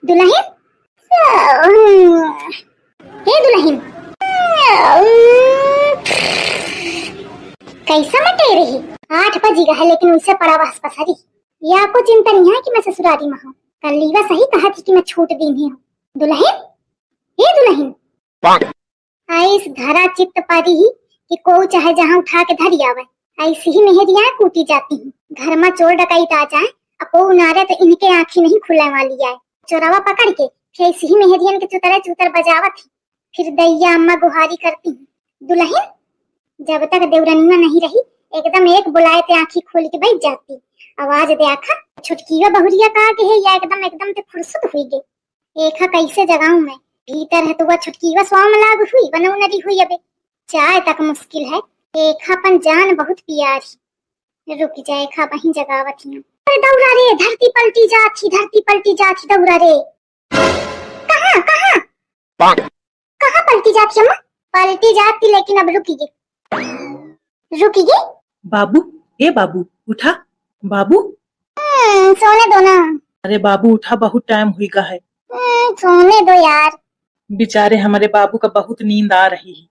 दुल्हन, हे दुल्हन, कैसा मटे रही? 8 बजेगा है लेकिन उनसे पड़ा बस पसरी। या आपको चिंता नहीं है कि मैं ससुरारी में हूँ? कल लीवा सही कहा थी कि मैं छूट दी नहीं हूँ। दुल्हन, हे दुल्हन, इस धरा चित्त पारी ही कि को चाहे जहाँ उठा के धरी आवे, ऐसी ही मेहरियां कूटी जाती हैं। घर में चोर डकैत आ जाए अपो उनारे तो इनके आंखी नहीं खुलने वाली है। चोरवा पकड़ के फिर ऐसी ही मेहरियन के चुतरे चुतर बजावत है। फिर दैया अम्मा गुहारी करती है, दुल्हन जब तक देवरनिया नहीं रही एकदम एक बुलाए ते आंखी खोल के बैठ जाती। आवाज दे आखा छुटकीवा बहुरिया कहा के है या एकदम एकदम ते फुर्सत हुई गई। एखा कैसे जगाऊं मैं? भीतर है तो वह छुटकीवा स्वाम लाग हुई बनौ नरी हुई अबे चाय तक मुश्किल है। एखा पन जान बहुत प्यारी। रुक जाए खा वहीं जगावत ही। अरे दौड़ा रे, धरती पलटी जाती दौड़ा रे। कहाँ कहाँ कहाँ पलटी जाती अम्मा? पलटी जाती लेकिन अब रुकी गई। बाबू, ए बाबू उठा। बाबू सोने दो ना। अरे बाबू उठा, बहुत टाइम हुई का है। सोने दो यार। बेचारे हमारे बाबू का बहुत नींद आ रही है।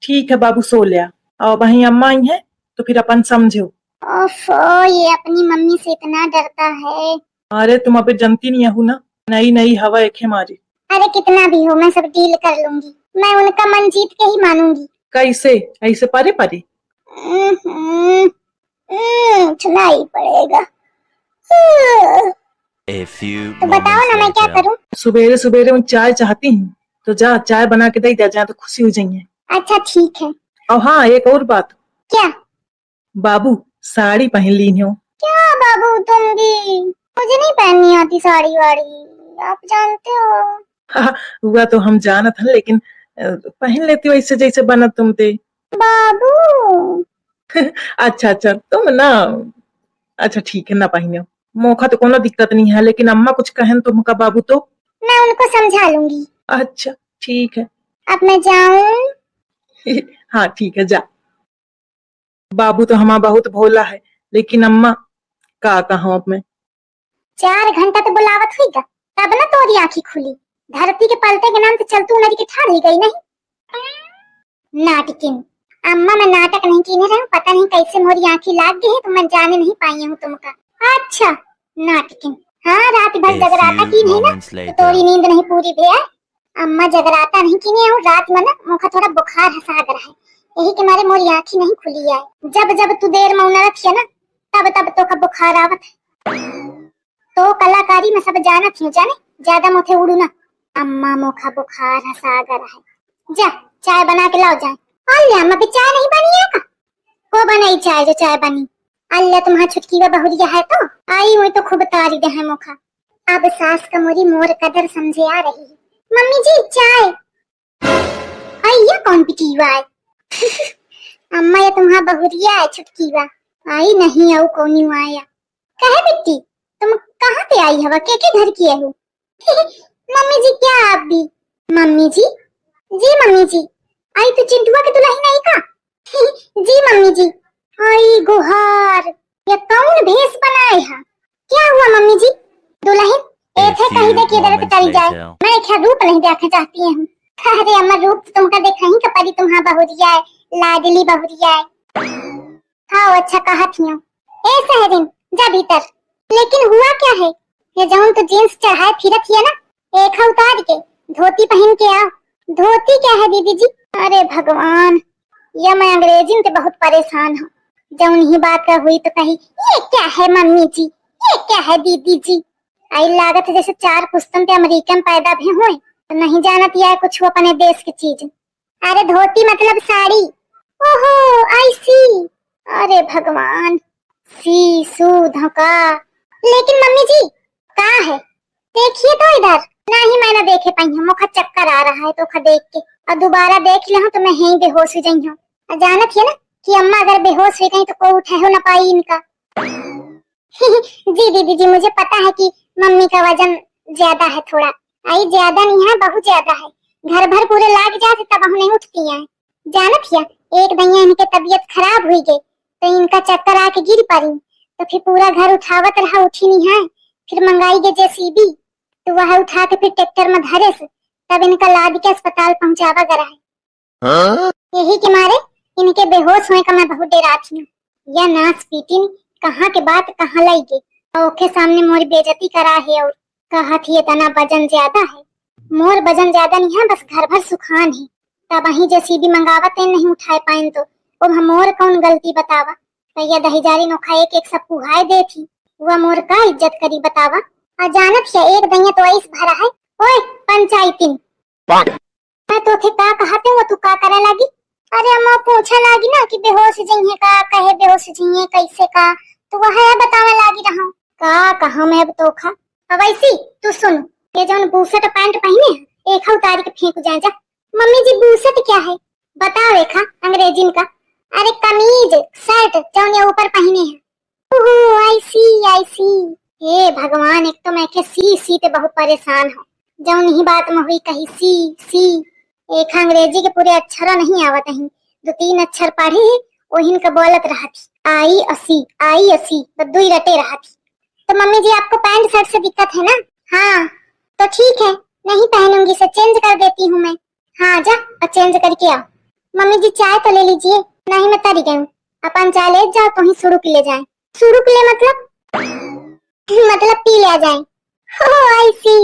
ठीक है बाबू सो लिया। और वहीं अम्मा आई है तो फिर अपन समझो। ओफो, ये अपनी मम्मी से इतना डरता है। अरे तुम अभी जनती नहीं हो ना, नई हवा एक है मारी। अरे कितना भी हो मैं सब डील कर लूंगी। मैं उनका मन जीत के ही मानूंगी। कैसे? ऐसे पारे उठना ही पड़ेगा। तो बताओ ना मैं क्या करूं? सुबेरे सुबेरे चाय चाहती हूँ तो जा चाय बना के दे जा तो खुशी हो जाइए। अच्छा ठीक है। और हाँ एक और बात। क्या? बाबू साड़ी पहन ली हो। क्या बाबू तुम भी? मुझे नहीं पहननी आती साड़ी वाड़ी, आप जानते हो। हुआ तो हम जानत हैं लेकिन पहन लेती हो ऐसे जैसे बनत तुम ते। बाबू अच्छा तुम ना, अच्छा ठीक है ना पहनो। मौका तो कोनो दिक्कत नहीं है लेकिन अम्मा कुछ कहन तुमका बाबू तो मैं उनको समझा लूंगी। अच्छा ठीक है। अब मैं जाऊं? हाँ ठीक है जा। बाबू तो हमारा बहुत भोला है लेकिन अम्मा का कहूं अब मैं। 4 घंटा तो बुलावत हुई तब ना तोरी आंखी खुली। धरती के पलटे के नाम तो चलतू नदी के ठाड़ ही गई नहीं। नाटकिन अम्मा मैं नाटक नहीं कीने रहा हूँ। पता नहीं कैसे मोरी आंखी लाग गई है तो मैं जाने नहीं पाई हूँ तुमका। अच्छा नाटकिन, हाँ रात भर जगराता की नहीं ना तो तोरी नींद नहीं पूरी भैया। अम्मा जगराता नहीं कीने हूँ रात में ना मुखा थोड़ा बुखार हसागर है यही के मारे मोरी आंखी नहीं खुली है। जब तू देर में उनरत है ना तब तो का बुखार आवत है। तो कलाकारी में सब जानत हूँ जाने ज्यादा मोथे उड़ू ना। अम्मा मुखा बुखार हसागर है। जा चाय बना के लाओ जाए। अल्लाह अम्मा भी चाय नहीं बनी है का? को बनाई चाय जो चाय बनी? अल्लाह तुम्हारा छुटकीवा बहुरिया है तो आई हुई तो खूब तारी दे है मुखा। अब सास का मोरी मोर कदर समझे आ रही है। मम्मी जी चाय। ये कौन पिटीवा है? अम्मा ये तुम्हारा बहुरिया है छुटकीवा। आई नहीं आओ कौनी आया। कहे बिट्टी तुम कहाँ पे आई हवा के घर की हो? मम्मी जी क्या आप भी? मम्मी जी मम्मी जी आई तो चिंटुआ के दुल्हन नहीं का? जी मम्मी जी। आई गुहार ये कौन भेष बनाए है? क्या हुआ मम्मी जी? दुल्हन ऐसे कहीं दे किधर से चली जाए। मैं क्या रूप नहीं देखना चाहती हूँ। अरे अम्मा रूप तुमका देखा ही कपड़ी तुम्हारा बहुरिया है, लाडली बहुरिया है। हाँ अच्छा कहा थी ए सहरिन जा भीतर। लेकिन हुआ क्या है? ये जौन तो जींस चढ़ाए फिरत है ना एक उतार के धोती पहन के आओ। धोती क्या है दीदी जी? अरे भगवान ये मैं अंग्रेजी में बहुत परेशान हूँ। जौन ही बात का हुई तो कही ये क्या है मम्मी जी, ये क्या है दीदी जी। आई लागत है जैसे 4 पुस्तन पे अमेरिकन पैदा भी हुए तो नहीं जानत या कुछ अपने देश की चीज। अरे धोती मतलब साड़ी। ओहो आई सी। अरे भगवान सी सू धोखा। लेकिन मम्मी जी कहाँ है? देखिए तो इधर। नहीं मैं ना देखे पाई हूँ मुखा चक्कर आ रहा है तो खा देख के और दोबारा देख लिया तो मैं यहीं बेहोश हो जाई हूँ। जानत है ना कि अम्मा अगर बेहोश हो गई तो कोई उठे हो ना पाई इनका। जी दीदी जी मुझे पता है कि मम्मी का वजन ज्यादा है थोड़ा। आई ज्यादा नहीं है बहुत ज्यादा है। घर भर पूरे लाग जाते तब हम नहीं उठती हैं। जानत है एक दैया इनके तबीयत खराब हुई गई तो इनका चक्कर आके गिर पड़ी तो फिर पूरा घर उठावत रहा उठी नहीं है। फिर मंगाई गई जेसीबी तो वह उठा के फिर ट्रैक्टर में धरे से तब इनका लाद के अस्पताल पहुंचावा गया है। यही के मारे इनके बेहोश होने का मैं बहुत डराती हूँ। यह नाच पीटिन कहाँ के बात कहाँ लाई गई और ओके सामने मोर बेइज्जती करा है और कहा थी इतना वजन ज्यादा है। मोर वजन ज्यादा नहीं है, बस घर भर सुखान है। तब वही जेसीबी मंगावत है, नहीं उठाए पाइन तो अब हम मोर कौन गलती बतावा। भैया दहीजारी नोखा एक एक सब पुहाए दे थी, वह मोर का इज्जत करी बतावा। और जानत है एक दैया तो ऐस भरा है। ओए पंचायतिन मैं तो थे का कहते हो तू का करे लागी। अरे अम्मा पूछा लागी ना कि बेहोश जइए का, कहे बेहोश जइए कैसे का, तो वह है बतावे लागी रहा का कहा मैं अब तो खा। अब ऐसी तू सुन, ये जौन बूसट पैंट पहने है एक उतारी के फेंक जाए जा। मम्मी जी बूसट क्या है बताओ एक अंग्रेजी का। अरे कमीज शर्ट जौन ये ऊपर पहने हैं। ओहो आई सी। हे भगवान, एक तो मैं के सी ते बहुत परेशान हूँ। जौन ही बात में हुई कही सी एक अंग्रेजी के पूरे अक्षर नहीं आवत है, 2-3 अक्षर पढ़े है वही का बोलत रहा थी आई असी बस 2 रटे रहा थी। तो मम्मी जी आपको पैंट शर्ट से दिक्कत है ना? हाँ तो ठीक है, नहीं पहनूंगी से चेंज कर देती हूँ मैं। हाँ जा और चेंज करके आओ। मम्मी जी चाय तो ले लीजिए। नहीं मैं तरी गई हूँ, अपन चाय ले जाओ तो ही शुरू ले जाए। शुरू के ले मतलब पी ले जाए। आई सी,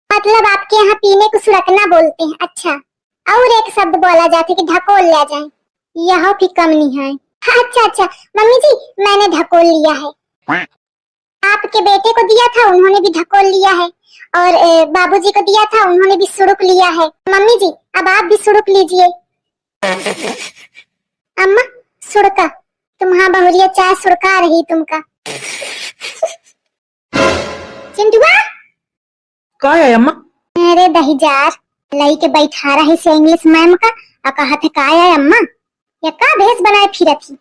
मतलब आपके यहाँ पीने को सुरकना बोलते हैं। अच्छा, और एक शब्द बोला जाता है कि ढकोल ले जाए, यह भी कम नहीं है। अच्छा मम्मी जी मैंने ढकोल लिया है। आपके बेटे को दिया था उन्होंने भी ढकोल लिया है, और बाबूजी को दिया था उन्होंने भी सुरुक लिया है। मम्मी जी अब आप भी सुरुक लीजिए। अम्मा सुड़का, तुम्हारा बहुरिया चाय सुड़का रही तुमका। चिंटुआ का है अम्मा? अरे दहीजार लाई के बैठा रही से इंग्लिश मैम का और कहा थे का है अम्मा या का भेष बनाए फिर थी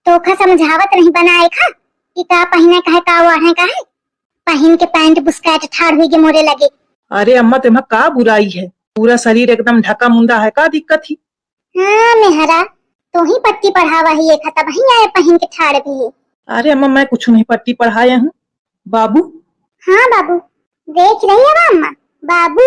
तो खा समझावत नहीं बनाए खा कि का पहने का है का वाहे का है। पहन के पैंट बुस्कट ठाड़ हुई के मोरे लगे। अरे अम्मा तुम्हें का बुराई है, पूरा शरीर एकदम ढका मुंडा है, का दिक्कत थी? हाँ मेहरा तो ही पट्टी पढ़ावा ही एक तब ही आए पहन के ठाड़ भी। अरे अम्मा मैं कुछ नहीं पट्टी पढ़ाया हूँ। बाबू? हाँ बाबू देख रही है अम्मा, बाबू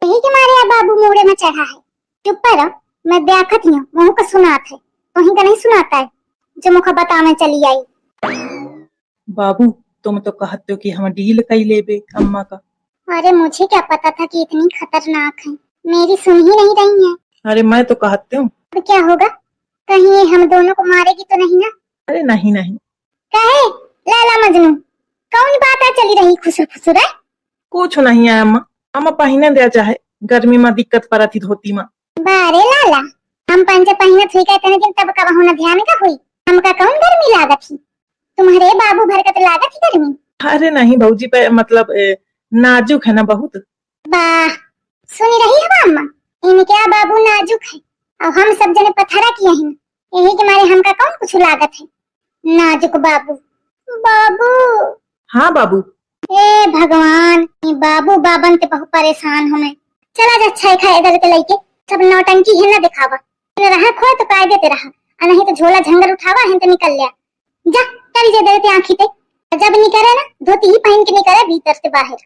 यही के मारे बाबू मोड़े में चढ़ा है। चुप पर मैं देखत हूँ, मुँह का सुनात है तो ही का नहीं सुनाता है जो मुख बता में चली आई। बाबू तुम तो कहते हो कि हम डील कई लेबे अम्मा का। अरे मुझे क्या पता था कि इतनी खतरनाक है, मेरी सुन ही नहीं रही है। अरे मैं तो कहते हूँ। तो क्या होगा, कहीं ये हम दोनों को मारेगी तो नहीं ना? अरे नहीं कहे लैला मजनू कौन बात है चली रही खुसुर फुसुर है? कुछ नहीं है अम्मा, अम्मा पहने दे चाहे गर्मी में दिक्कत पड़ती धोती में। बारे लाला हम पंचे पहने थी कहते दिन तब का होना ध्यान का हुई, हमका कौन गर्मी लागत थी? तुम्हारे बाबू भर का तो लागत थी गर्मी। अरे नहीं भौजी पे मतलब नाजुक है ना बहुत। वाह सुनी रही है अम्मा, इनके बाबू नाजुक है और हम सब जने पथरा किए हैं, यही के मारे हमका कौन कुछ लागत है। नाजुक बाबू। बाबू हाँ बाबू। ए भगवान, ये बाबू बाबन ते बहुत परेशान हूँ मैं। चला जा अच्छा खा इधर के लइके सब नौटंकी है ना दिखावा, रहा खोए तो काय देते रहा, नहीं तो झोला झंगर उठावा है तो निकल लिया। जा करी जे देते आँखी ते, जब निकले ना धोती ही पहन के निकले भीतर से बाहर।